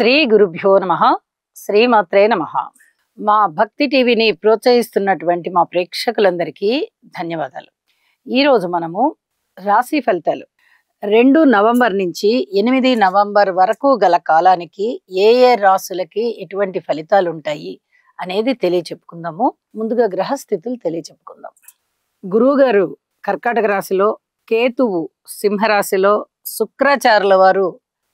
శ్రీ గురుభ్యో నమః. శ్రీమాత్రే నమః. మా భక్తి టీవీని ప్రోత్సహిస్తున్నటువంటి మా ప్రేక్షకులందరికీ ధన్యవాదాలు. ఈరోజు మనము రాశి ఫలితాలు 2 నవంబర్ నుంచి 8 నవంబర్ వరకు గల కాలానికి ఏ ఏ రాశులకి ఎటువంటి ఫలితాలు ఉంటాయి అనేది తెలియచెప్పుకుందాము. ముందుగా గ్రహస్థితులు తెలియచెప్పుకుందాం. గురువు గారు కర్కాటక రాశిలో, కేతువు సింహరాశిలో, శుక్రాచార్యుల వారు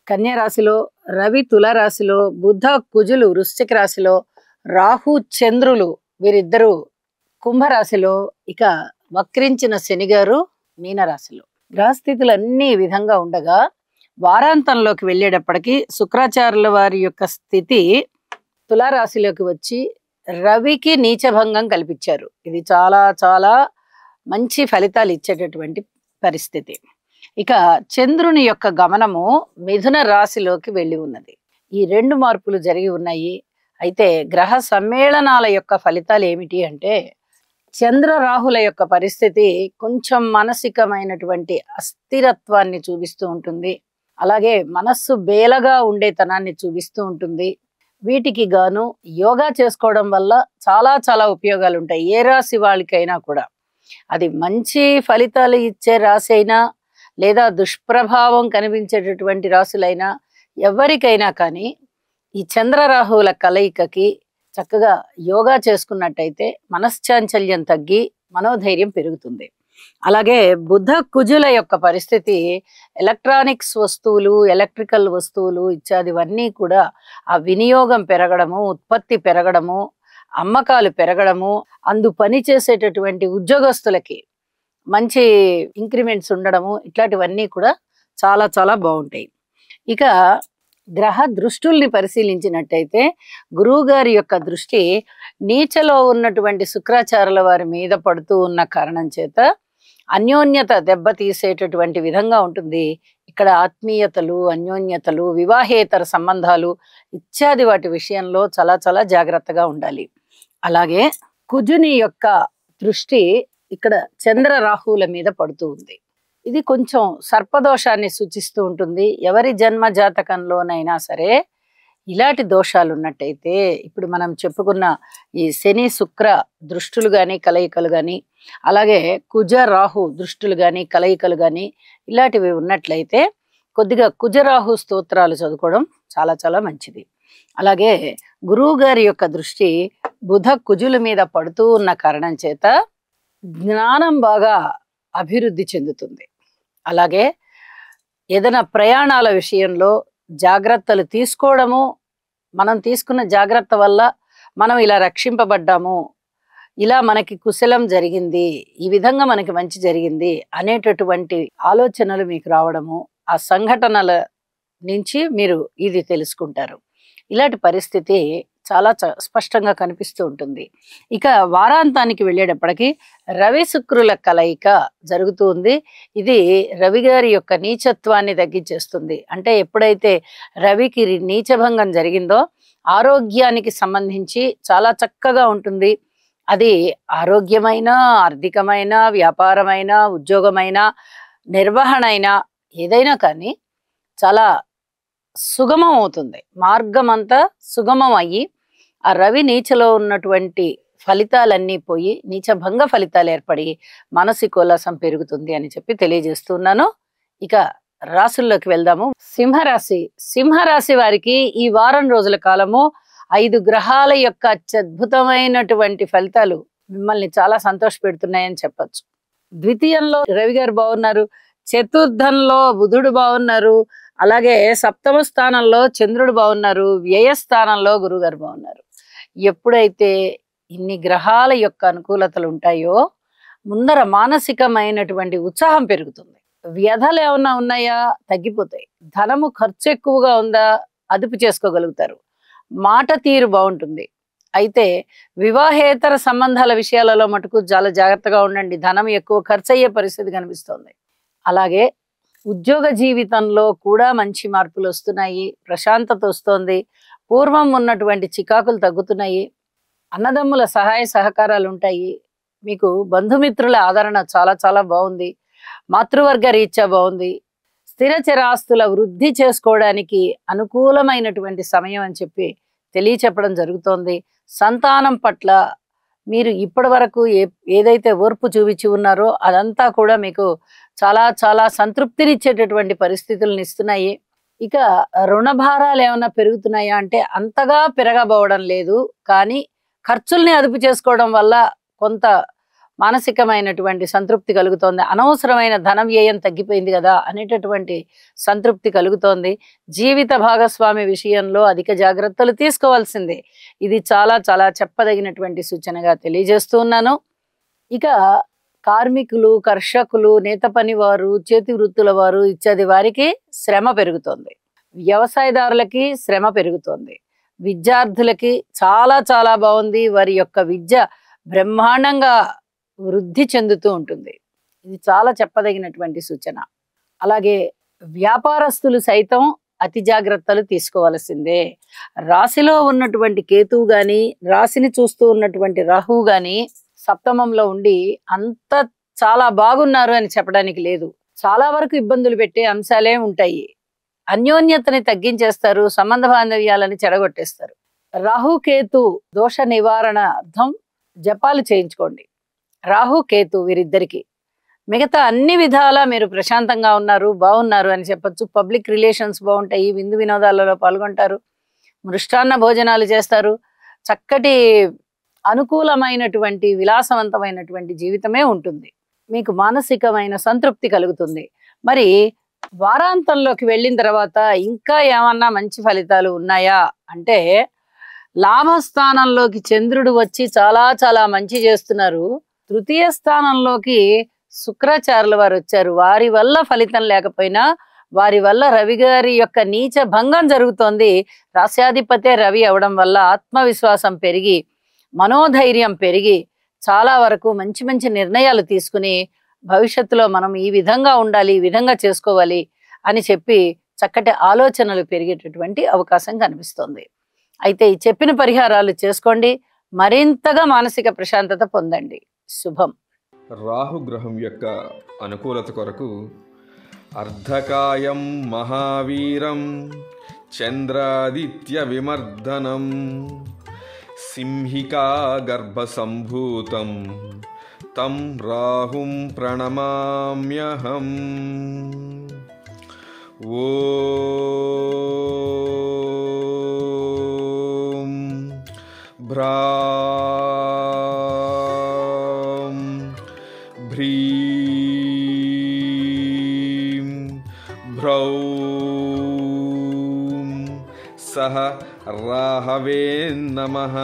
కన్యా రాశిలో, రవి తులారాశిలో, బుధ కుజులు వృశ్చిక రాశిలో, రాహు చంద్రులు వీరిద్దరూ కుంభరాశిలో, ఇక వక్రించిన శని గారు మీనరాశిలో. గ్రహస్థితులు అన్ని విధంగా ఉండగా వారాంతంలోకి వెళ్ళేటప్పటికి శుక్రాచార్యుల వారి యొక్క స్థితి తులారాశిలోకి వచ్చి రవికి నీచభంగం కల్పించారు. ఇది చాలా చాలా మంచి ఫలితాలు ఇచ్చేటటువంటి పరిస్థితి. ఇక చంద్రుని యొక్క గమనము మిథున రాశిలోకి వెళ్ళి ఉన్నది. ఈ 2 మార్పులు జరిగి ఉన్నాయి. అయితే గ్రహ సమ్మేళనాల యొక్క ఫలితాలు ఏమిటి అంటే, చంద్ర రాహుల యొక్క పరిస్థితి కొంచెం మానసికమైనటువంటి అస్థిరత్వాన్ని చూపిస్తూ ఉంటుంది. అలాగే మనస్సు బేలగా ఉండేతనాన్ని చూపిస్తూ ఉంటుంది. వీటికి గాను యోగా చేసుకోవడం వల్ల చాలా చాలా ఉపయోగాలు ఉంటాయి. ఏ రాశి వాళ్ళకైనా కూడా, అది మంచి ఫలితాలు ఇచ్చే రాశి అయినా లేదా దుష్ప్రభావం కనిపించేటటువంటి రాశులైనా ఎవరికైనా కానీ ఈ చంద్రరాహువుల కలయికకి చక్కగా యోగా చేసుకున్నట్టయితే మనశ్చాంచల్యం తగ్గి మనోధైర్యం పెరుగుతుంది. అలాగే బుధ కుజుల యొక్క పరిస్థితి ఎలక్ట్రానిక్స్ వస్తువులు, ఎలక్ట్రికల్ వస్తువులు ఇత్యాదివన్నీ కూడా ఆ వినియోగం పెరగడము, ఉత్పత్తి పెరగడము, అమ్మకాలు పెరగడము, అందు పని చేసేటటువంటి ఉద్యోగస్తులకి మంచి ఇంక్రిమెంట్స్ ఉండడము, ఇట్లాంటివన్నీ కూడా చాలా చాలా బాగుంటాయి. ఇక గ్రహ దృష్టుల్ని పరిశీలించినట్టయితే గురువు గారి యొక్క దృష్టి నీచలో ఉన్నటువంటి శుక్రాచార్యుల వారి మీద పడుతూ ఉన్న కారణం చేత అన్యోన్యత దెబ్బతీసేటటువంటి విధంగా ఉంటుంది. ఇక్కడ ఆత్మీయతలు, అన్యోన్యతలు, వివాహేతర సంబంధాలు ఇత్యాది వాటి విషయంలో చాలా చాలా జాగ్రత్తగా ఉండాలి. అలాగే కుజుని యొక్క దృష్టి ఇక్కడ చంద్ర రాహువుల మీద పడుతూ ఉంది. ఇది కొంచెం సర్పదోషాన్ని సూచిస్తూ ఉంటుంది. ఎవరి జన్మ జాతకంలోనైనా సరే ఇలాంటి దోషాలు ఉన్నట్టయితే, ఇప్పుడు మనం చెప్పుకున్న ఈ శని శుక్ర దృష్టులు కానీ కలయికలు కానీ, అలాగే కుజ రాహు దృష్టులు కానీ కలయికలు కానీ ఇలాంటివి ఉన్నట్లయితే కొద్దిగా కుజరాహు స్తోత్రాలు చదువుకోవడం చాలా చాలా మంచిది. అలాగే గురువు గారి యొక్క దృష్టి బుధ కుజుల మీద పడుతూ ఉన్న కారణం చేత జ్ఞానం బాగా అభివృద్ధి చెందుతుంది. అలాగే ఏదైనా ప్రయాణాల విషయంలో జాగ్రత్తలు తీసుకోవడము, మనం తీసుకున్న జాగ్రత్త వల్ల మనం ఇలా రక్షింపబడ్డాము, ఇలా మనకి కుశలం జరిగింది, ఈ విధంగా మనకి మంచి జరిగింది అనేటటువంటి ఆలోచనలు మీకు రావడము, ఆ సంఘటనల నుంచి మీరు ఇది తెలుసుకుంటారు. ఇలాంటి పరిస్థితి చాలా స్పష్టంగా కనిపిస్తూ ఉంటుంది. ఇక వారాంతానికి వెళ్ళేటప్పటికి రవి శుక్రుల కలయిక జరుగుతూ ఉంది. ఇది రవి గారి యొక్క నీచత్వాన్ని తగ్గించేస్తుంది. అంటే ఎప్పుడైతే రవికి నీచభంగం జరిగిందో ఆరోగ్యానికి సంబంధించి చాలా చక్కగా ఉంటుంది. అది ఆరోగ్యమైన, ఆర్థికమైన, వ్యాపారమైన, ఉద్యోగమైన, నిర్వహణ అయినా ఏదైనా కానీ చాలా సుగమం అవుతుంది. మార్గం అంతా సుగమం అయ్యి ఆ రవి నీచలో ఉన్నటువంటి ఫలితాలన్నీ పోయి నీచభంగ ఫలితాలు ఏర్పడి మానసిక ఉల్లాసం పెరుగుతుంది అని చెప్పి తెలియజేస్తున్నాను. ఇక రాశుల్లోకి వెళ్దాము. సింహరాశి వారికి ఈ వారం రోజుల కాలము 5 గ్రహాల యొక్క అత్యద్భుతమైనటువంటి ఫలితాలు మిమ్మల్ని చాలా సంతోష పెడుతున్నాయని చెప్పచ్చు. ద్వితీయంలో రవి గారు బాగున్నారు, చతుర్థంలో బుధుడు బాగున్నారు, అలాగే సప్తమ స్థానంలో చంద్రుడు బాగున్నారు, వ్యయ స్థానంలో గురువు గారు బాగున్నారు. ఎప్పుడైతే ఇన్ని గ్రహాల యొక్క అనుకూలతలు ఉంటాయో ముందర మానసికమైనటువంటి ఉత్సాహం పెరుగుతుంది. వ్యధలు ఏమన్నా ఉన్నాయా తగ్గిపోతాయి. ధనము ఖర్చు ఎక్కువగా ఉందా అదుపు చేసుకోగలుగుతారు. మాట తీరు బాగుంటుంది. అయితే వివాహేతర సంబంధాల విషయాలలో మటుకు చాలా జాగ్రత్తగా ఉండండి. ధనం ఎక్కువ ఖర్చు అయ్యే పరిస్థితి కనిపిస్తోంది. అలాగే ఉద్యోగ జీవితంలో కూడా మంచి మార్పులు వస్తున్నాయి. ప్రశాంతత వస్తోంది. పూర్వం ఉన్నటువంటి చికాకులు తగ్గుతున్నాయి. అన్నదమ్ముల సహాయ సహకారాలు ఉంటాయి. మీకు బంధుమిత్రుల ఆదరణ చాలా చాలా బాగుంది. మాతృవర్గ రీత్యా బాగుంది. స్థిర చరాస్తుల వృద్ధి చేసుకోవడానికి అనుకూలమైనటువంటి సమయం అని చెప్పి తెలియచెప్పడం జరుగుతోంది. సంతానం పట్ల మీరు ఇప్పటి వరకు ఏదైతే ఓర్పు చూపించి ఉన్నారో అదంతా కూడా మీకు చాలా చాలా సంతృప్తినిచ్చేటటువంటి పరిస్థితులను ఇస్తున్నాయి. ఇక రుణ భారాలు ఏమైనా పెరుగుతున్నాయా అంటే అంతగా పెరగబోవడం లేదు. కానీ ఖర్చుల్ని అదుపు చేసుకోవడం వల్ల కొంత మానసికమైనటువంటి సంతృప్తి కలుగుతోంది. అనవసరమైన ధన వ్యయం తగ్గిపోయింది కదా అనేటటువంటి సంతృప్తి కలుగుతోంది. జీవిత భాగస్వామి విషయంలో అధిక జాగ్రత్తలు తీసుకోవాల్సిందే. ఇది చాలా చాలా చెప్పదగినటువంటి సూచనగా తెలియజేస్తూ ఉన్నాను. ఇక కార్మికులు, కర్షకులు, నేత పని వారు, చేతి వృత్తుల వారు ఇత్యాది వారికి శ్రమ పెరుగుతోంది. వ్యవసాయదారులకి శ్రమ పెరుగుతోంది. విద్యార్థులకి చాలా చాలా బాగుంది. వారి యొక్క విద్య బ్రహ్మాండంగా వృద్ధి చెందుతూ ఉంటుంది. ఇది చాలా చెప్పదగినటువంటి సూచన. అలాగే వ్యాపారస్తులు సైతం అతి జాగ్రత్తలు తీసుకోవాల్సిందే. రాశిలో ఉన్నటువంటి కేతువు గాని, రాశిని చూస్తూ ఉన్నటువంటి రాహువు గాని సప్తమంలో ఉండి అంత చాలా బాగున్నారు అని చెప్పడానికి లేదు. చాలా వరకు ఇబ్బందులు పెట్టే అంశాలే ఉంటాయి. అన్యోన్యతని తగ్గించేస్తారు, సంబంధ బాంధవ్యాలని చెడగొట్టేస్తారు. రాహు కేతు దోష నివారణార్థం జపాలు చేయించుకోండి. రాహు కేతు వీరిద్దరికి. మిగతా అన్ని విధాలా మీరు ప్రశాంతంగా ఉన్నారు, బాగున్నారు అని చెప్పొచ్చు. పబ్లిక్ రిలేషన్స్ బాగుంటాయి, విందు వినోదాలలో పాల్గొంటారు, మృష్టాన్న భోజనాలు చేస్తారు. చక్కటి అనుకూలమైనటువంటి విలాసవంతమైనటువంటి జీవితమే ఉంటుంది. మీకు మానసికమైన సంతృప్తి కలుగుతుంది. మరి వారాంతంలోకి వెళ్ళిన తర్వాత ఇంకా ఏమన్నా మంచి ఫలితాలు ఉన్నాయా అంటే లాభస్థానంలోకి చంద్రుడు వచ్చి చాలా చాలా మంచి చేస్తున్నారు. తృతీయ స్థానంలోకి శుక్రాచార్యుల వారు వచ్చారు. వారి వల్ల ఫలితం లేకపోయినా వారి వల్ల రవి గారి యొక్క నీచ భంగం జరుగుతోంది. రాశ్యాధిపతే రవి అవడం వల్ల ఆత్మవిశ్వాసం పెరిగి, మనోధైర్యం పెరిగి చాలా వరకు మంచి మంచి నిర్ణయాలు తీసుకుని భవిష్యత్తులో మనం ఈ విధంగా ఉండాలి, ఈ విధంగా చేసుకోవాలి అని చెప్పి చక్కటి ఆలోచనలు పెరిగేటటువంటి అవకాశం కనిపిస్తుంది. అయితే ఈ చెప్పిన పరిహారాలు చేసుకోండి, మరింతగా మానసిక ప్రశాంతత పొందండి. శుభం. రాహుగ్రహం యొక్క అనుకూలత కొరకు అర్ధకాయం మహావీరం చంద్రాదిత్య విమర్దనం సింహికా గర్భ సంభూతం తం రాహుం ప్రణమామ్యహం. ఓం భ్రాం భ్రీం భ్రౌం సహ రాహవే నమః.